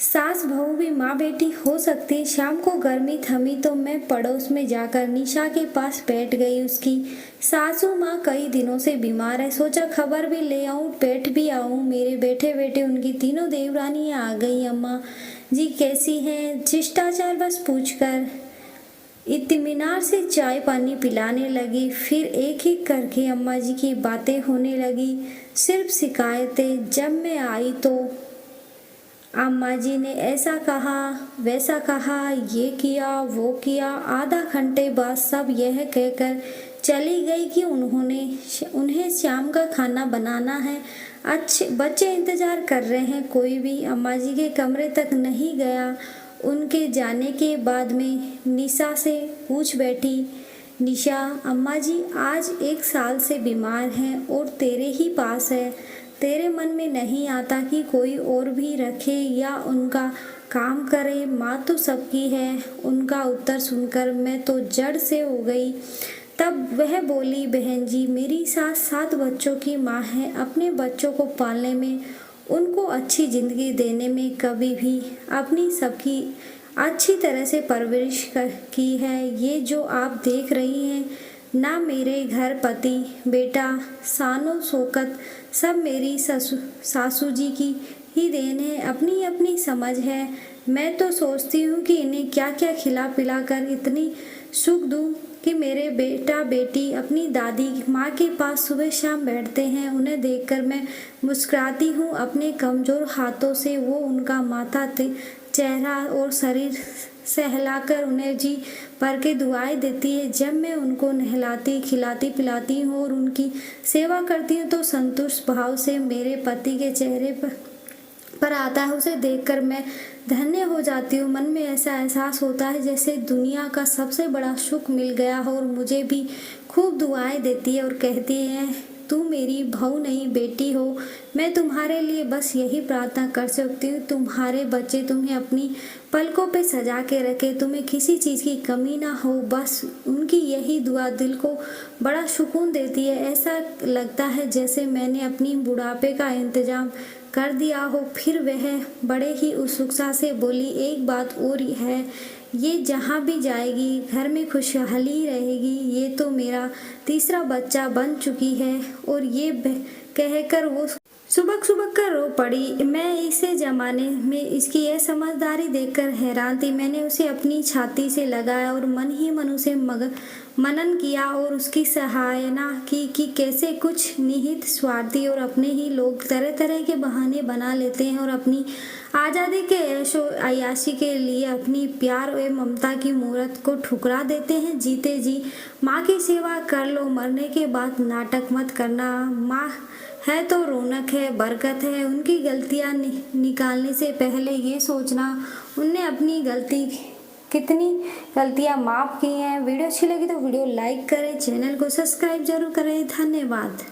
सास बहू भी माँ बेटी हो सकती। शाम को गर्मी थमी तो मैं पड़ोस में जाकर निशा के पास बैठ गई। उसकी सासू माँ कई दिनों से बीमार है। सोचा खबर भी ले आऊं, बैठ भी आऊं। मेरे बैठे बैठे उनकी तीनों देवरानियां आ गई। अम्मा जी कैसी हैं? शिष्टाचार बस पूछकर इत्मीनान से चाय पानी पिलाने लगी। फिर एक एक करके अम्मा जी की बातें होने लगी। सिर्फ शिकायतें। जब मैं आई तो अम्मा जी ने ऐसा कहा, वैसा कहा, ये किया, वो किया। आधा घंटे बाद सब यह कहकर चली गई कि उन्हें शाम का खाना बनाना है। अच्छे बच्चे इंतजार कर रहे हैं। कोई भी अम्मा जी के कमरे तक नहीं गया। उनके जाने के बाद में निशा से पूछ बैठी, निशा अम्मा जी आज 1 साल से बीमार हैं और तेरे ही पास है। तेरे मन में नहीं आता कि कोई और भी रखे या उनका काम करे? माँ तो सबकी है। उनका उत्तर सुनकर मैं तो जड़ से हो गई। तब वह बोली, बहन जी मेरी सास 7 बच्चों की माँ है। अपने बच्चों को पालने में, उनको अच्छी जिंदगी देने में कभी भी अपनी सबकी अच्छी तरह से परवरिश की है। ये जो आप देख रही हैं ना, मेरे घर पति बेटा शानो शौकत सब मेरी सासू जी की ही देन है। अपनी अपनी समझ है। मैं तो सोचती हूँ कि इन्हें क्या क्या खिला पिला कर इतनी सुख दूँ कि मेरे बेटा बेटी अपनी दादी माँ के पास सुबह शाम बैठते हैं। उन्हें देखकर मैं मुस्कुराती हूँ। अपने कमज़ोर हाथों से वो उनका माथा, चेहरा और शरीर सहलाकर उन्हें जी भर के दुआएं देती है। जब मैं उनको नहलाती खिलाती पिलाती हूँ और उनकी सेवा करती हूँ तो संतुष्ट भाव से मेरे पति के चेहरे पर आता है। उसे देखकर मैं धन्य हो जाती हूँ। मन में ऐसा एहसास होता है जैसे दुनिया का सबसे बड़ा सुख मिल गया हो। और मुझे भी खूब दुआएं देती है और कहती है, तू मेरी बहू नहीं बेटी हो। मैं तुम्हारे लिए बस यही प्रार्थना कर सकती हूँ, तुम्हारे बच्चे तुम्हें अपनी पलकों पे सजा के रखे, तुम्हें किसी चीज़ की कमी ना हो। बस उनकी यही दुआ दिल को बड़ा सुकून देती है। ऐसा लगता है जैसे मैंने अपनी बुढ़ापे का इंतजाम कर दिया हो। फिर वह बड़े ही उत्सुकता से बोली, एक बात और है, ये जहाँ भी जाएगी घर में खुशहाली रहेगी। ये तो मेरा तीसरा बच्चा बन चुकी है। और ये कहकर वो सुबक सुबक कर रो पड़ी। मैं इसे जमाने में इसकी यह समझदारी देखकर हैरान थी। मैंने उसे अपनी छाती से लगाया और मन ही मन उसे मनन किया और उसकी सराहना की कि कैसे कुछ निहित स्वार्थी और अपने ही लोग तरह तरह के बहाने बना लेते हैं और अपनी आज़ादी के ऐशो अयाशी के लिए अपनी प्यार और ममता की मूर्त को ठुकरा देते हैं। जीते जी माँ की सेवा कर लो, मरने के बाद नाटक मत करना। माँ है तो रौनक है, बरकत है। उनकी गलतियाँ निकालने से पहले ये सोचना उनने अपनी कितनी गलतियाँ माफ़ की हैं। वीडियो अच्छी लगी तो वीडियो लाइक करें, चैनल को सब्सक्राइब जरूर करें। धन्यवाद।